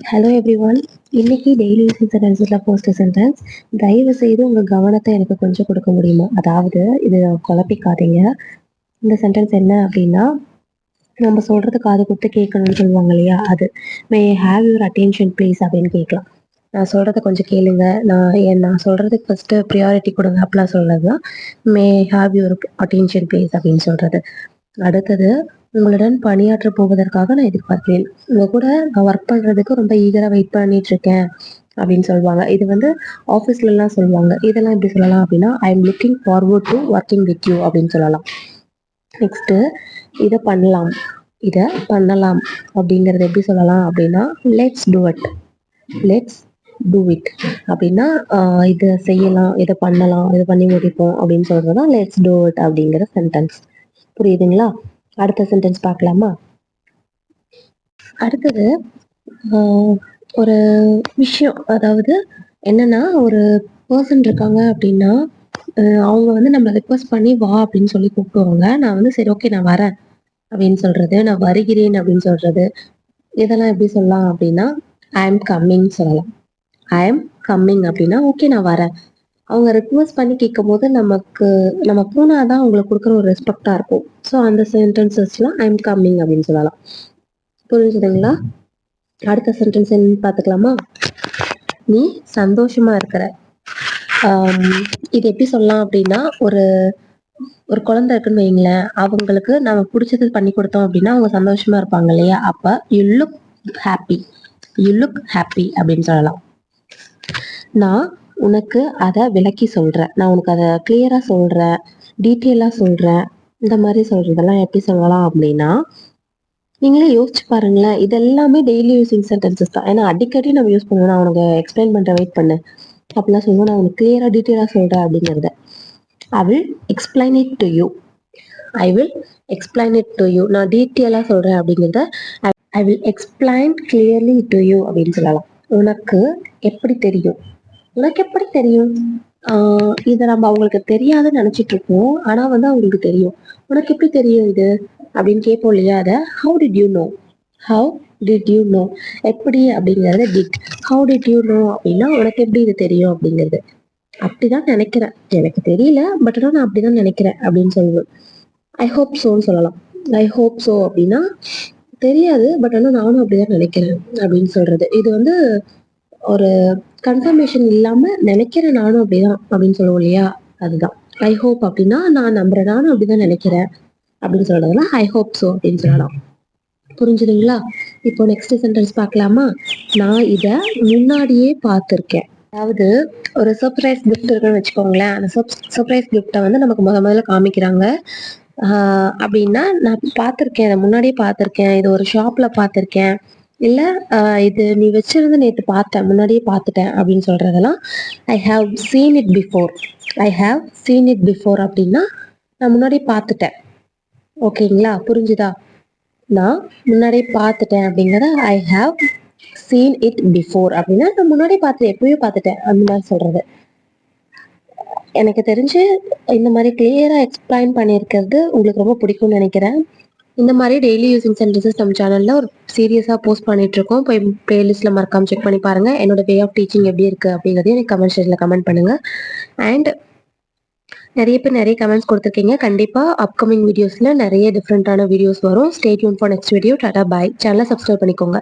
Hello everyone. இன்னைக்கு daily using சென்டென்ஸில் first sentence, தயவு செய்து உங்கள் கவனத்தை எனக்கு கொஞ்சம் கொடுக்க முடியுமா? அதாவது இது குழப்பிக்காதீங்க. இந்த சென்டென்ஸ் என்ன அப்படின்னா, நம்ம சொல்றது காது கொடுத்து கேட்கணும்னு சொல்லுவாங்க இல்லையா, அது may have your attention please அப்படின்னு கேட்கலாம். நான் சொல்றத கொஞ்சம் கேளுங்க, நான் சொல்றதுக்கு ஃபர்ஸ்ட் ப்ரியாரிட்டி கொடுங்க அப்படிலாம் சொல்றது தான் may have your attention please அப்படின்னு சொல்றது. அடுத்தது, உங்களுடன் பணியாற்ற போவதற்காக நான் எதிர்பார்க்கிறேன். உங்க கூட நான் ஒர்க் பண்றதுக்கு ரொம்ப ஈகரா வெயிட் பண்ணிட்டு இருக்கேன் அப்படின்னு சொல்லுவாங்க. இது வந்து ஆஃபீஸ்ல எல்லாம் சொல்லுவாங்க. இதெல்லாம் எப்படி சொல்லலாம் அப்படின்னா, I am looking forward to working with you அப்படின்னு சொல்லலாம். நெக்ஸ்ட், இதை பண்ணலாம், இதை பண்ணலாம் அப்படிங்கறது எப்படி சொல்லலாம் அப்படின்னா, let's do it, let's do it அப்படின்னா இதை செய்யலாம், இதை பண்ணலாம், இதை பண்ணி முடிப்போம் அப்படின்னு சொல்றதுதான் லெட்ஸ் டூ இட் அப்படிங்கிற சென்டென்ஸ். புரியுதுங்களா? அடுத்த சென்டென்ஸ் பார்க்கலாமா? அடுத்தது, ஒரு விஷயம், அதாவது என்னன்னா, ஒரு பர்சன் இருக்காங்க அப்படின்னா அவங்க வந்து நம்ம ரெக்வஸ்ட் பண்ணி வா அப்படின்னு சொல்லி கூப்பிடுவாங்க. நான் வந்து சரி ஓகே நான் வரேன் அப்படின்னு சொல்றது, நான் வருகிறேன் அப்படின்னு சொல்றது, இதெல்லாம் எப்படி சொல்லலாம் அப்படின்னா, ஐ எம் கம்மிங் சொல்லலாம். ஐ எம் கம்மிங் அப்படின்னா ஓகே நான் வரேன். அவங்க ரெக்வஸ்ட் பண்ணி கேட்கும் போது நம்ம போனாதான் அவங்களுக்கு கொடுக்குற ஒரு ரெஸ்பெக்டா இருக்கும். ஸோ அந்த சென்டென்சஸ்லாம் ஐ எம் கம்மிங் அப்படின்னு சொல்லலாம். புரிஞ்சுதுங்களா? அடுத்த சென்டென்ஸ் என்னன்னு பார்த்துக்கலாமா? நீ சந்தோஷமா இருக்கிற. இது எப்படி சொல்லலாம் அப்படின்னா, ஒரு ஒரு குழந்தை இருக்குன்னு வைங்களேன், அவங்களுக்கு நம்ம பிடிச்சது பண்ணி கொடுத்தோம் அப்படின்னா அவங்க சந்தோஷமா இருப்பாங்க இல்லையா? அப்ப you look happy, you look happy அப்படின்னு சொல்லலாம். நான் உனக்கு அதை விளக்கி சொல்றேன், நான் உனக்கு அதை கிளியரா சொல்றேன், டீட்டெயிலா சொல்றேன். இந்த மாதிரி சொல்றதெல்லாம் எப்படி சொல்லலாம் அப்படின்னா, நீங்களே யோசிச்சு பாருங்களேன். இது எல்லாமே டெய்லி யூசிங் சென்டென்சஸ் தான். ஏன்னா அடிக்கடி நம்ம யூஸ் பண்ணுவோம். நான் உனக்கு எக்ஸ்பிளைன் பண்றேன், வெயிட் பண்ணு அப்படிலாம் சொல்லுவோம். நான் உனக்கு கிளியரா டீட்டெயிலா சொல்றேன் அப்படிங்கிறத. I will explain it to you, I will explain it to you. நான் டீட்டெயிலா சொல்றேன் அப்படிங்கிறத I will explain clearly to you அப்படின்னு சொல்லலாம். உனக்கு எப்படி தெரியும், உனக்கு எப்படி தெரியும்? இதை நம்ம அவங்களுக்கு தெரியாதுன்னு நினைச்சிட்டு இருக்கோம், ஆனா வந்து அவங்களுக்கு தெரியும். உனக்கு எப்படி தெரியும் இது அப்படின்னு கேட்போம் இல்லையா? அதை how did you know, how did you know, எப்படி அப்படிங்கறது did. How did you know அப்படின்னா உனக்கு எப்படி இது தெரியும் அப்படிங்கிறது. அப்படிதான் நினைக்கிறேன், எனக்கு தெரியல, பட் ஆனால் நான் அப்படிதான் நினைக்கிறேன் அப்படின்னு சொல்லுவேன். ஐ ஹோப் சோன்னு சொல்லலாம். ஐ ஹோப் சோ அப்படின்னா தெரியாது, பட் ஆனால் நானும் அப்படிதான் நினைக்கிறேன் அப்படின்னு சொல்றது. இது வந்து ஒரு கன்ஃபர்மேஷன் இல்லாம நினைக்கிறேன் நானும் அப்படிதான் அப்படின்னு சொல்லுவோம் இல்லையா? அதுதான் ஐ ஹோப் அப்படின்னா, நான் நம்புறேன், நானும் அப்படிதான் நினைக்கிறேன் அப்படின்னு சொல்றதுலாம் ஐ ஹோப் சோ அப்படின்னு சொல்லலாம். புரிஞ்சுதுங்களா? இப்போ நெக்ஸ்ட் சென்டென்ஸ் பார்க்கலாமா? நான் இத முன்னாடியே பார்த்திருக்கேன். அதாவது ஒரு சர்ப்ரைஸ் கிஃப்ட் இருக்குன்னு வச்சுக்கோங்களேன். அந்த சர்ப்ரைஸ் கிஃப்டை வந்து நமக்கு முதல்ல காமிக்கிறாங்க. அப்படின்னா நான் பார்த்திருக்கேன், அதை முன்னாடியே பார்த்திருக்கேன், இது ஒரு ஷாப்ல பார்த்திருக்கேன், இல்ல இது நீ வச்சிருந்து நேற்று பார்த்தேன், முன்னாடியே பார்த்துட்டேன் அப்படின்னு சொல்றதெல்லாம் I have seen it before. I have seen it before அப்படின்னா நான் முன்னாடியே பார்த்துட்டேன். ஓகேங்களா? புரிஞ்சுதா? நான் முன்னாடியே பார்த்துட்டேன் அப்படிங்கிறத I have seen it before அப்படின்னா நான் முன்னாடியே பார்த்துட்டேன், எப்பயும் பார்த்துட்டேன் அந்த மாதிரி சொல்றது. எனக்கு தெரிஞ்சு இந்த மாதிரி கிளியரா எக்ஸ்பிளைன் பண்ணியிருக்கிறது உங்களுக்கு ரொம்ப பிடிக்கும்னு நினைக்கிறேன். இந்த மாதிரி டெய்லி யூசிங் சென்டென்சஸ் நம்ம சேனல்ல ஒரு சீரியஸாக போஸ்ட் பண்ணிட்டு இருக்கோம். போய் பிளேலிஸ்ட்ல மறக்காம செக் பண்ணி பாருங்க. என்னோட வே ஆஃப் டீச்சிங் எப்படி இருக்கு அப்படிங்கிறதையும் எனக்கு கமெண்ட் செக்ஷன்ல கமெண்ட் பண்ணுங்க. அண்ட் நிறைய பேர் நிறைய கமெண்ட்ஸ் கொடுத்துருக்கீங்க. கண்டிப்பா அப்கமிங் வீடியோஸ்ல நிறைய டிஃப்ரெண்டான வீடியோஸ் வரும். Stay tuned for next video. Tata bye. சேனலை சப்ஸ்கிரைப் பண்ணிக்கோங்க.